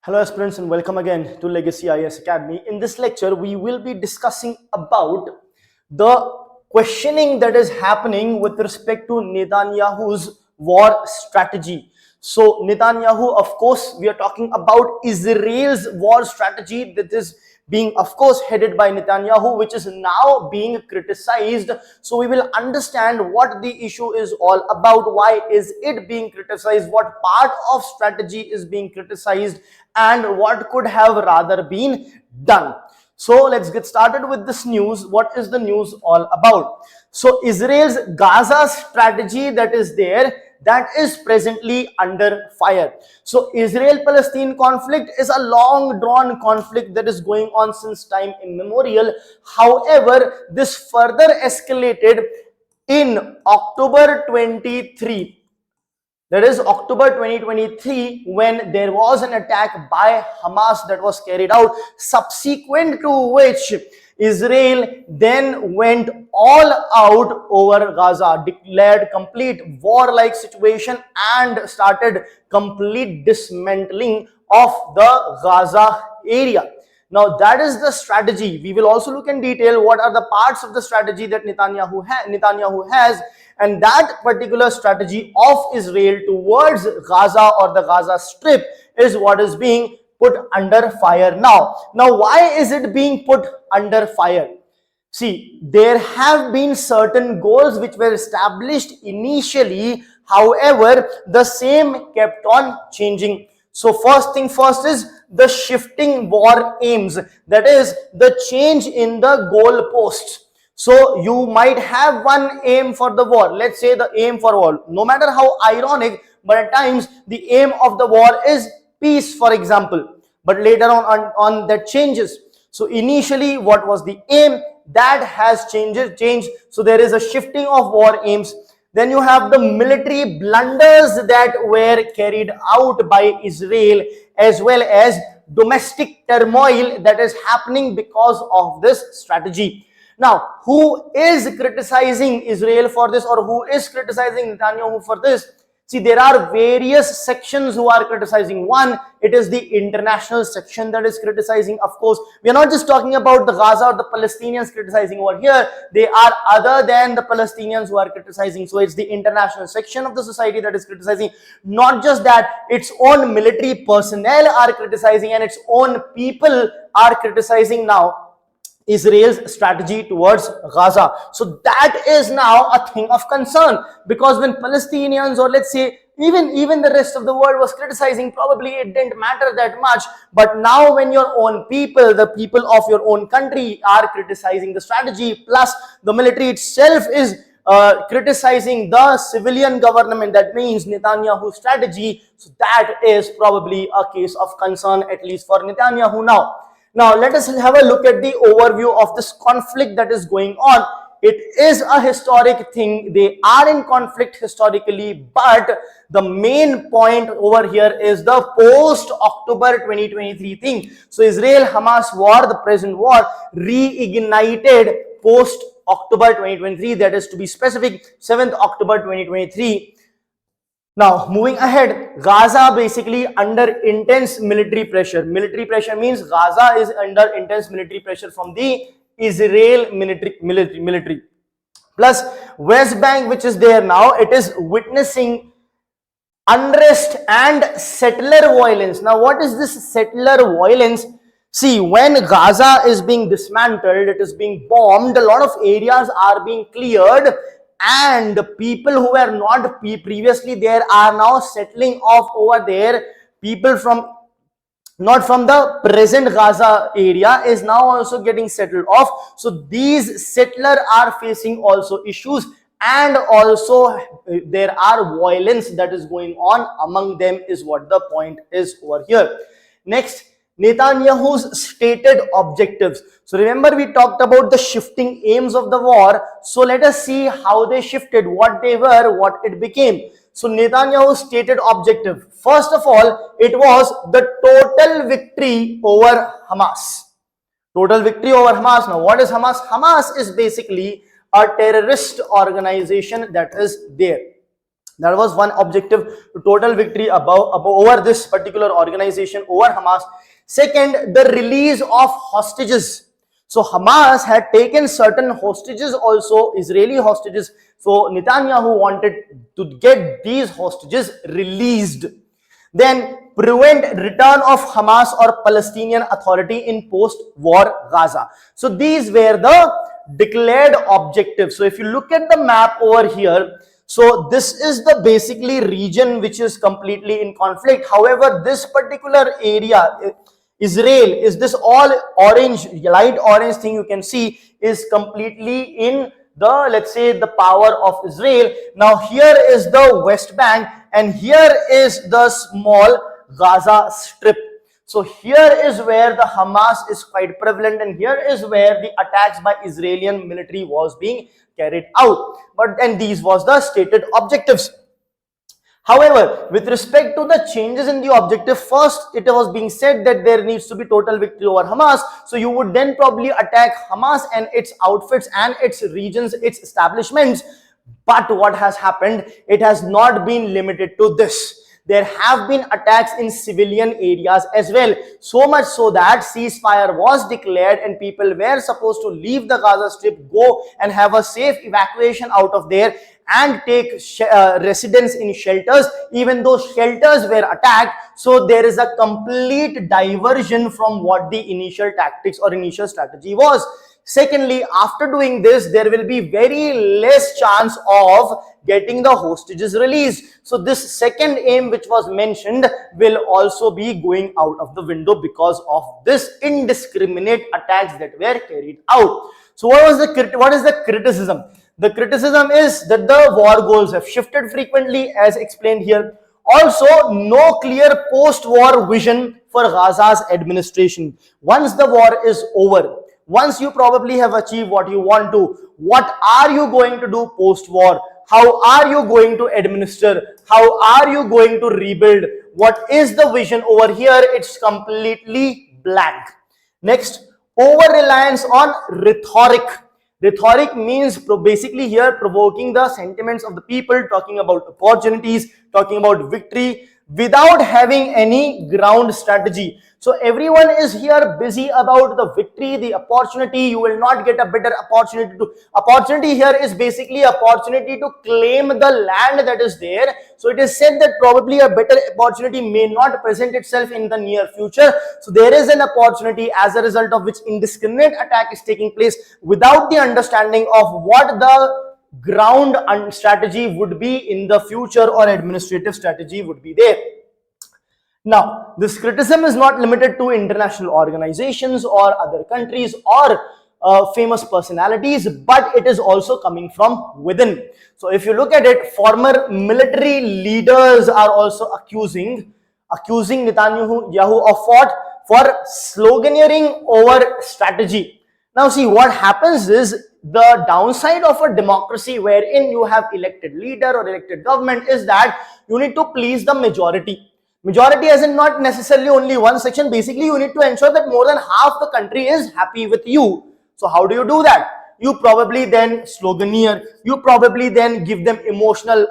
Hello aspirants and welcome again to Legacy IAS Academy. In this lecture, we will be discussing about the questioning that is happening with respect to Netanyahu's war strategy. So Netanyahu, of course, we are talking about Israel's war strategy that is being, of course, headed by Netanyahu, which is now being criticized. So we will understand what the issue is all about, why is it being criticized, what part of strategy is being criticized, and what could have rather been done. So let's get started with this news. What is the news all about? So Israel's Gaza strategy that is there, that is presently under fire. So Israel-Palestine conflict is a long drawn conflict that is going on since time immemorial. However, this further escalated in October 23. That is October 2023, when there was an attack by Hamas that was carried out, subsequent to which Israel then went all out over Gaza, declared complete war-like situation and started complete dismantling of the Gaza area. Now that is the strategy. We will also look in detail what are the parts of the strategy that Netanyahu has, and that particular strategy of Israel towards Gaza or the Gaza Strip is what is being put under fire now. Now, why is it being put under fire? See, there have been certain goals which were established initially. However, the same kept on changing. So first thing first is the shifting war aims. That is the change in the goal posts. So you might have one aim for the war. Let's say the aim for war, no matter how ironic, but at times the aim of the war is peace, for example. But later on that changes. So initially, what was the aim? That has changed. So there is a shifting of war aims. Then you have the military blunders that were carried out by Israel, as well as domestic turmoil that is happening because of this strategy. Now, who is criticizing Israel for this, or who is criticizing Netanyahu for this? See, there are various sections who are criticizing. One, it is the international section that is criticizing. Of course, we are not just talking about the Gaza or the Palestinians criticizing over here. They are other than the Palestinians who are criticizing. So it's the international section of the society that is criticizing. Not just that, its own military personnel are criticizing, and its own people are criticizing now Israel's strategy towards Gaza. So that is now a thing of concern, because when Palestinians, or let's say even the rest of the world, was criticizing, probably it didn't matter that much. But now when your own people, the people of your own country, are criticizing the strategy, plus the military itself is criticizing the civilian government, that means Netanyahu's strategy, so that is probably a case of concern, at least for Netanyahu now. Now, let us have a look at the overview of this conflict that is going on. It is a historic thing. They are in conflict historically, but the main point over here is the post-October 2023 thing. So, Israel-Hamas war, the present war, reignited post-October 2023, that is, to be specific, 7th October 2023. Now, moving ahead, Gaza basically under intense military pressure. Military pressure means Gaza is under intense military pressure from the Israel military. Plus, West Bank, which is there now, it is witnessing unrest and settler violence. Now, what is this settler violence? See, when Gaza is being dismantled, it is being bombed, a lot of areas are being cleared, and people who were not previously there are now settling off over there. People from not from the present Gaza area is now also getting settled off. So these settlers are facing also issues, and also there are violence that is going on among them, is what the point is over here. Next, Netanyahu's stated objectives. So remember, we talked about the shifting aims of the war. So let us see how they shifted, what they were, what it became. So Netanyahu's stated objective, first of all, it was the total victory over Hamas. Total victory over Hamas. Now, what is Hamas? Hamas is basically a terrorist organization that is there. That was one objective, total victory over this particular organization, over Hamas. Second, the release of hostages. So Hamas had taken certain hostages also, Israeli hostages. So Netanyahu wanted to get these hostages released. Then prevent return of Hamas or Palestinian Authority in post-war Gaza. So these were the declared objectives. So if you look at the map over here, so this is the basically region which is completely in conflict. However, this particular area, Israel, is this all orange, light orange thing you can see is completely in the, let's say, the power of Israel. Now here is the West Bank and here is the small Gaza Strip. So here is where the Hamas is quite prevalent and here is where the attacks by Israeli military was being carried out. But then these was the stated objectives. However, with respect to the changes in the objective, first it was being said that there needs to be total victory over Hamas. So you would then probably attack Hamas and its outfits and its regions, its establishments. But what has happened? It has not been limited to this. There have been attacks in civilian areas as well. So much so that ceasefire was declared and people were supposed to leave the Gaza Strip, go and have a safe evacuation out of there and take residence in shelters, even though shelters were attacked. So there is a complete diversion from what the initial tactics or initial strategy was. Secondly, after doing this, there will be very less chance of getting the hostages released. So this second aim which was mentioned will also be going out of the window because of this indiscriminate attacks that were carried out. So what is the criticism? The criticism is that the war goals have shifted frequently as explained here. Also, no clear post-war vision for Gaza's administration. Once the war is over, once you probably have achieved what you want to, what are you going to do post-war? How are you going to administer? How are you going to rebuild? What is the vision over here? It's completely blank. Next, over-reliance on rhetoric. Rhetoric means basically here provoking the sentiments of the people, talking about opportunities, talking about victory without having any ground strategy. So everyone is here busy about the victory, the opportunity. You will not get a better opportunity to. Opportunity here is basically opportunity to claim the land that is there. So it is said that probably a better opportunity may not present itself in the near future. So there is an opportunity as a result of which indiscriminate attack is taking place without the understanding of what the ground strategy would be in the future or administrative strategy would be there. Now, this criticism is not limited to international organizations or other countries or famous personalities, but it is also coming from within. So if you look at it, former military leaders are also accusing Netanyahu of what? For sloganeering over strategy. Now see, what happens is the downside of a democracy wherein you have elected leader or elected government is that you need to please the majority. Majority as in not necessarily only one section. Basically, you need to ensure that more than half the country is happy with you. So how do you do that? You probably then sloganeer. You probably then give them emotional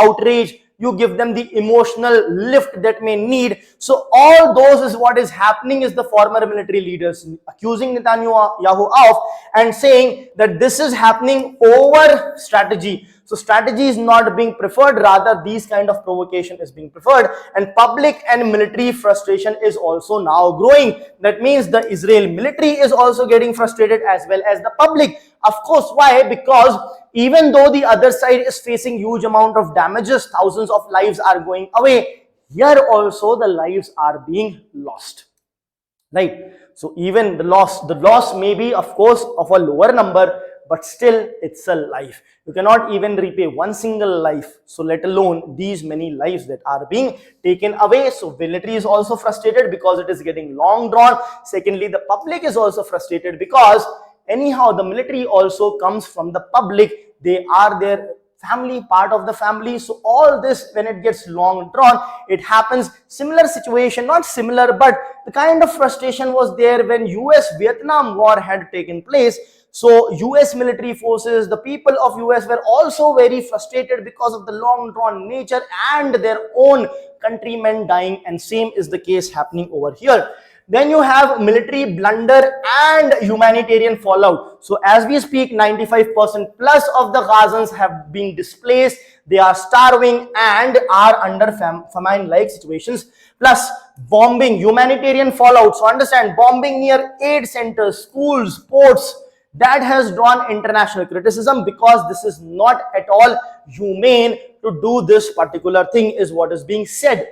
outrage. You give them the emotional lift that may need. So all those is what is happening is the former military leaders accusing Netanyahu of and saying that this is happening over strategy. So strategy is not being preferred, rather these kind of provocation is being preferred, and public and military frustration is also now growing. That means the Israel military is also getting frustrated as well as the public. Of course, why? Because even though the other side is facing huge amount of damages, thousands of lives are going away, here also the lives are being lost, right? So even the loss may be of course of a lower number, but still it's a life. You cannot even repay one single life, so let alone these many lives that are being taken away. So military is also frustrated because it is getting long drawn. Secondly, the public is also frustrated because anyhow the military also comes from the public. They are there family, part of the family. So all this, when it gets long drawn, it happens. Similar situation, not similar, but the kind of frustration was there when US-Vietnam war had taken place. So US military forces, the people of US were also very frustrated because of the long drawn nature and their own countrymen dying, and same is the case happening over here. Then you have military blunder and humanitarian fallout. So as we speak, 95% plus of the Gazans have been displaced. They are starving and are under famine-like situations. Plus bombing, humanitarian fallout. So understand, bombing near aid centers, schools, ports, that has drawn international criticism because this is not at all humane to do this particular thing, is what is being said.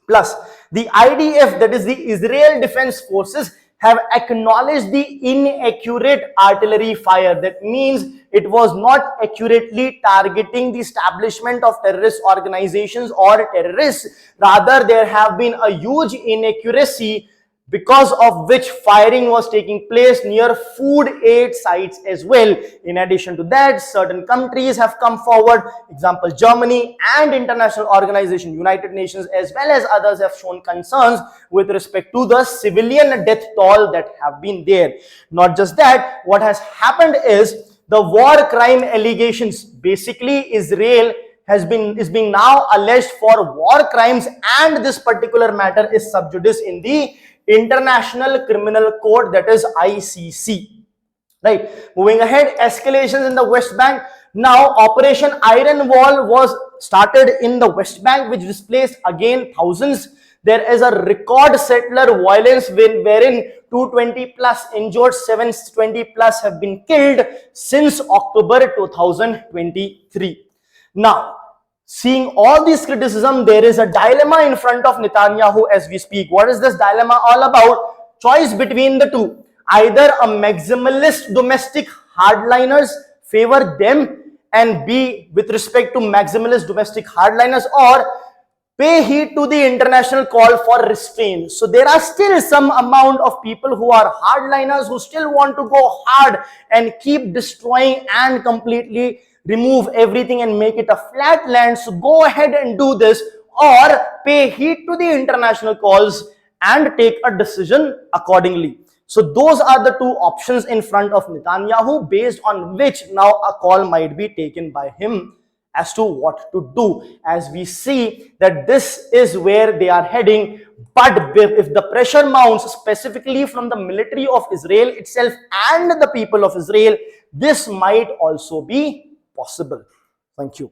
Plus, the IDF, that is the Israel Defense Forces, have acknowledged the inaccurate artillery fire. That means it was not accurately targeting the establishment of terrorist organizations or terrorists. Rather, there have been a huge inaccuracy, because of which firing was taking place near food aid sites as well. In addition to that, certain countries have come forward, example Germany, and international organization United Nations as well as others have shown concerns with respect to the civilian death toll that have been there. Not just that, what has happened is the war crime allegations. Basically, Israel is being now alleged for war crimes, and this particular matter is sub judice in the International Criminal Court, that is ICC. Right. Moving ahead, escalations in the West Bank. Now, Operation Iron Wall was started in the West Bank, which displaced again thousands. There is a record settler violence wherein 220 plus injured, 720 plus have been killed since October 2023. Now, seeing all this criticism, there is a dilemma in front of Netanyahu as we speak. What is this dilemma all about? Choice between the two. Either a maximalist domestic hardliners, favor them and be with respect to maximalist domestic hardliners, or pay heed to the international call for restraint. So there are still some amount of people who are hardliners who still want to go hard and keep destroying and completely remove everything and make it a flat land. So go ahead and do this, or pay heed to the international calls and take a decision accordingly. So those are the two options in front of Netanyahu, based on which now a call might be taken by him as to what to do. As we see that this is where they are heading, but if the pressure mounts specifically from the military of Israel itself and the people of Israel, this might also be possible. Thank you.